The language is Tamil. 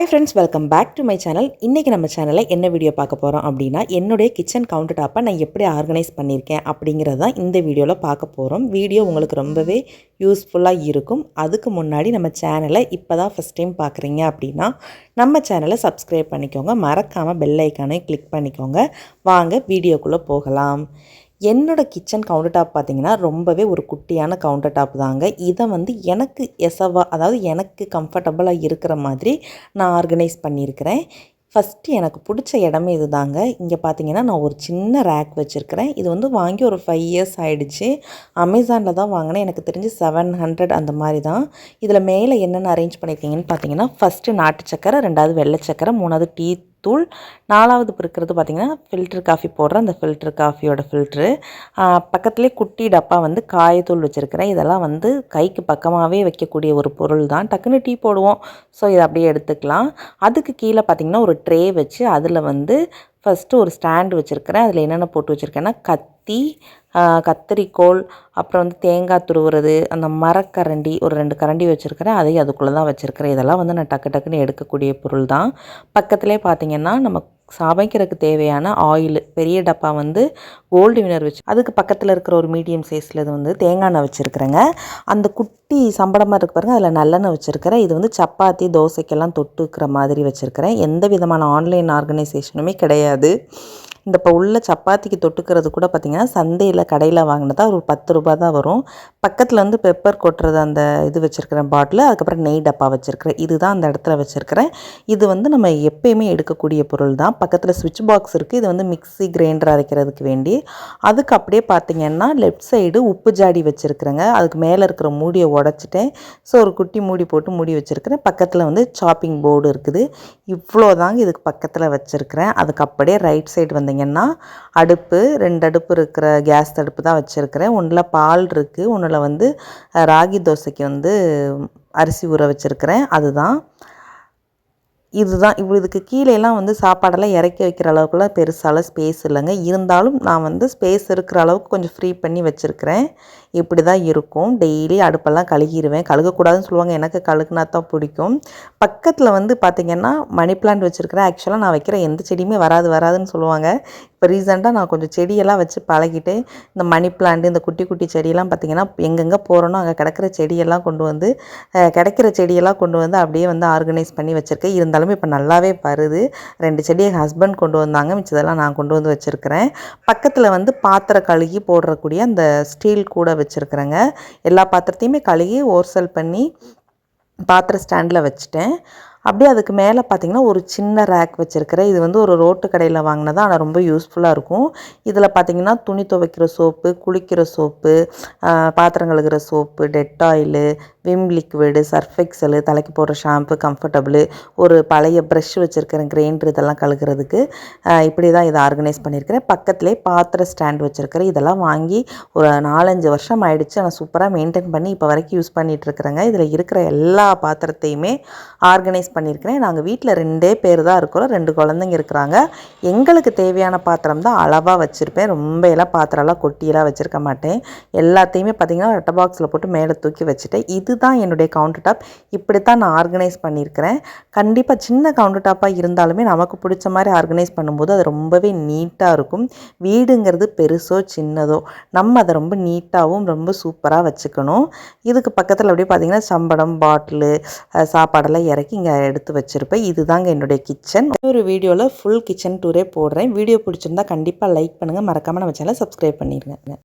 Hi friends, welcome back to my channel. இன்னைக்கு நம்ம சேனல்ல என்ன வீடியோ பார்க்க போறோம் அப்படினா என்னோட கிச்சன் கவுண்டர் டாப்பை நான் எப்படி ஆர்கனைஸ் பண்ணியிருக்கேன் அப்படிங்கறத தான் இந்த வீடியோல பார்க்க போறோம். வீடியோ உங்களுக்கு ரொம்பவே யூஸ்ஃபுல்லா இருக்கும். அதுக்கு முன்னாடி நம்ம சேனலை இப்பதான் ஃபர்ஸ்ட் டைம் பார்க்குறீங்க அப்படினா நம்ம சேனலை சப்ஸ்கிரைப் பண்ணிக்கோங்க. மறக்காம பெல் ஐகானை கிளிக் பண்ணிக்கோங்க. வாங்க வீடியோக்குள்ள போகலாம். என்னோட கிச்சன் கவுண்டர் டாப் பார்த்தீங்கன்னா ரொம்பவே ஒரு குட்டியான கவுண்டர் டாப் தாங்க. இதை வந்து எனக்கு அதாவது எனக்கு கம்ஃபர்டபுளாக இருக்கிற மாதிரி நான் ஆர்கனைஸ் பண்ணியிருக்கிறேன். ஃபஸ்ட்டு எனக்கு பிடிச்ச இடமே இது தாங்க. இங்கே பார்த்தீங்கன்னா நான் ஒரு சின்ன ரேக் வச்சுருக்கிறேன். இது வந்து வாங்கி ஒரு 5 இயர்ஸ் ஆகிடுச்சு. அமேசானில் தான் வாங்கினேன். எனக்கு தெரிஞ்சு 700 அந்த மாதிரி தான். இதில் மேலே என்னென்ன அரேஞ்ச் பண்ணியிருக்கீங்கன்னு பார்த்தீங்கன்னா, ஃபஸ்ட்டு நாட்டு சக்கரை, 2வது வெள்ளை சக்கரை, 3வது டீ தூள், 4வது இருக்கிறது பார்த்திங்கன்னா ஃபில்ட்ரு காஃபி போடுற அந்த ஃபில்ட்ரு காஃபியோட ஃபில்ட்ரு. பக்கத்துலேயே குட்டி டப்பா வந்து காயத்தூள் வச்சுருக்கிறேன். இதெல்லாம் வந்து கைக்கு பக்கமாகவே வைக்கக்கூடிய ஒரு பொருள் தான். டக்குன்னு டீ போடுவோம், ஸோ இதை அப்படியே எடுத்துக்கலாம். அதுக்கு கீழே பார்த்திங்கன்னா ஒரு ட்ரே வச்சு அதில் வந்து ஃபஸ்ட்டு ஒரு ஸ்டாண்டு வச்சுருக்கிறேன். அதில் என்னென்ன போட்டு வச்சுருக்கேன்னா கத்தி, கத்தரிக்கோல், அப்புறம் வந்து தேங்காய் துருவுறது, அந்த மரக்கரண்டி ஒரு 2 கரண்டி வச்சுருக்கிறேன். அதையும் அதுக்குள்ளே தான் வச்சுருக்கிறேன். இதெல்லாம் வந்து நான் டக்குன்னு எடுக்கக்கூடிய பொருள் தான். பக்கத்துலேயே பார்த்திங்கன்னா நம்ம சமைக்கிறதுக்கு தேவையான ஆயில் பெரிய டப்பா வந்து கோல்டு வினர் வச்சு, அதுக்கு பக்கத்தில் இருக்கிற ஒரு மீடியம் சைஸில் இது வந்து தேங்காய் எண்ணெய் வச்சுருக்கிறேங்க. அந்த குட்டி சம்பளமாக இருக்குது பாருங்கள், அதில் நல்லெண்ணெய் வச்சுருக்கிறேன். இது வந்து சப்பாத்தி தோசைக்கெல்லாம் தொட்டுக்கிற மாதிரி வச்சுருக்கிறேன். எந்த விதமான ஆன்லைன் ஆர்கனைசேஷனுமே கிடையாது. இந்த இப்போ உள்ள சப்பாத்திக்கு தொட்டுக்கிறது கூட பார்த்திங்கன்னா சந்தையில் கடையில் வாங்கினதா ஒரு 10 ரூபா தான் வரும். பக்கத்தில் வந்து பெப்பர் கொட்டுறது அந்த இது வச்சுருக்கிறேன் பாட்டில். அதுக்கப்புறம் நெய் டப்பா வச்சுருக்கிறேன். இதுதான் அந்த இடத்துல வச்சுருக்கிறேன். இது வந்து நம்ம எப்போயுமே எடுக்கக்கூடிய பொருள் தான். பக்கத்தில் ஸ்விட்ச் பாக்ஸ் இருக்குது. இது வந்து மிக்ஸி கிரைண்டர் அரைக்கிறதுக்கு வேண்டி. அதுக்கு அப்படியே பார்த்திங்கன்னா லெஃப்ட் சைடு உப்பு ஜாடி வச்சுருக்கிறேங்க. அதுக்கு மேலே இருக்கிற மூடியை உடச்சிட்டேன். ஸோ ஒரு குட்டி மூடி போட்டு மூடி வச்சுருக்கிறேன். பக்கத்தில் வந்து சாப்பிங் போர்டு இருக்குது. இவ்வளோ தாங்க இதுக்கு பக்கத்தில் வச்சுருக்கிறேன். அதுக்கு அப்படியே ரைட் சைடு வந்தீங்கன்னா அடுப்பு, 2 அடுப்பு இருக்கிற கேஸ் அடுப்பு தான் வச்சுருக்கிறேன். ஒன்றில் பால் இருக்குது, ஒன்றில் வந்து ராகி தோசைக்கு வந்து அரிசி ஊற வச்சுருக்கிறேன். இதுதான் இதுக்கு கீழேலாம் வந்து சாப்பாடெல்லாம் இறக்கி வைக்கிற அளவுக்குலாம் பெருசால ஸ்பேஸ் இல்லைங்க. இருந்தாலும் நான் வந்து ஸ்பேஸ் இருக்கிற அளவுக்கு கொஞ்சம் ஃப்ரீ பண்ணி வச்சுருக்கிறேன். இப்படி தான் இருக்கும். டெய்லி அடுப்பெல்லாம் கழுகிடுவேன். கழுகக்கூடாதுன்னு சொல்லுவாங்க, எனக்கு கழுகுனா தான் பிடிக்கும். பக்கத்தில் வந்து பார்த்திங்கன்னா மணி பிளான்ட் வச்சுருக்கிறேன். ஆக்சுவலாக நான் வைக்கிற எந்த செடியுமே வராதுன்னு சொல்லுவாங்க. இப்போ ரீசெண்டாக நான் கொஞ்சம் செடியெல்லாம் வச்சு பழகிட்டு இந்த மணி பிளான்ட், இந்த குட்டி குட்டி செடியெல்லாம் பார்த்திங்கன்னா எங்கெங்கே போகிறோனோ அங்கே கிடைக்கிற செடியெல்லாம் கொண்டு வந்து அப்படியே வந்து ஆர்கனைஸ் பண்ணி வச்சுருக்கேன். இருந்தாலுமே இப்போ நல்லாவே வருது. 2 செடியை ஹஸ்பண்ட் கொண்டு வந்தாங்க, மிச்சதெல்லாம் நான் கொண்டு வந்து வச்சுருக்கிறேன். பக்கத்தில் வந்து பாத்திரம் கழுகி போடுறக்கூடிய அந்த ஸ்டீல் கூட வச்சுருக்கிறேங்க. எல்லா பாத்திரத்தையுமே கழுகி ஓர்சல் பண்ணி பாத்திர ஸ்டாண்டில் வச்சுட்டேன். அப்படியே அதுக்கு மேலே பார்த்திங்கன்னா ஒரு சின்ன ரேக் வச்சுருக்கிறேன். இது வந்து ஒரு ரோட்டு கடையில் வாங்கினதான், ஆனால் ரொம்ப யூஸ்ஃபுல்லாக இருக்கும். இதில் பார்த்திங்கன்னா துணி துவைக்கிற சோப்பு, குளிக்கிற சோப்பு, பாத்திரம் கழுகுற சோப்பு, டெட்டாயிலு, விம் லிக்விடு, சர்ஃப் எக்ஸலு, தலைக்கு போடுற ஷாம்பு, கம்ஃபர்டபுளு, ஒரு பழைய ப்ரஷ் வச்சுருக்கிறேன் கிரைண்டர் இதெல்லாம் கழுகுறதுக்கு. இப்படி தான் இதை ஆர்கனைஸ் பண்ணியிருக்கிறேன். பக்கத்துலேயே பாத்திர ஸ்டாண்ட் வச்சுருக்கிறேன். இதெல்லாம் வாங்கி ஒரு 4-5 வருஷம் ஆகிடுச்சு. ஆனால் சூப்பராக மெயின்டைன் பண்ணி இப்போ வரைக்கும் யூஸ் பண்ணிகிட்ருக்குறேங்க. இதில் இருக்கிற எல்லா பாத்திரத்தையுமே ஆர்கனைஸ் பண்ணியிருக்கிறேன். நாங்கள் வீட்டில் 2 பேர் தான் இருக்கிறோம், 2 குழந்தைங்க இருக்கிறாங்க. எங்களுக்கு தேவையான பாத்திரம் தான் அளவாக வச்சுருப்பேன். ரொம்ப எல்லாம் பாத்திரம்லாம் கொட்டியெல்லாம் வச்சுருக்க மாட்டேன். எல்லாத்தையுமே பார்த்திங்கன்னா ரெட்டை பாக்ஸில் போட்டு மேலே தூக்கி வச்சுட்டேன். இதுதான் என்னுடைய கவுண்டர் டாப். இப்படி தான் நான் ஆர்கனைஸ் பண்ணியிருக்கிறேன். கண்டிப்பாக சின்ன கவுண்டர் டாப்பாக இருந்தாலுமே நமக்கு பிடிச்ச மாதிரி ஆர்கனைஸ் பண்ணும்போது அது ரொம்பவே நீட்டாக இருக்கும். வீடுங்கிறது பெருசோ சின்னதோ நம்ம அதை ரொம்ப நீட்டாகவும் ரொம்ப சூப்பராக வச்சுக்கணும். இதுக்கு பக்கத்தில் அப்படியே பார்த்திங்கன்னா சம்படம், பாட்டிலு, சாப்பாடெல்லாம் இறக்கி இங்கே எடுத்து வச்சுருப்பேன். இதுதாங்க என்னுடைய கிச்சன். ஒரு வீடியோவில் ஃபுல் கிச்சன் டூரே போடுறேன். வீடியோ பிடிச்சிருந்தா கண்டிப்பாக லைக் பண்ணுங்கள். மறக்காமல் நம்ம சேனலை சப்ஸ்கிரைப் பண்ணிடுங்க.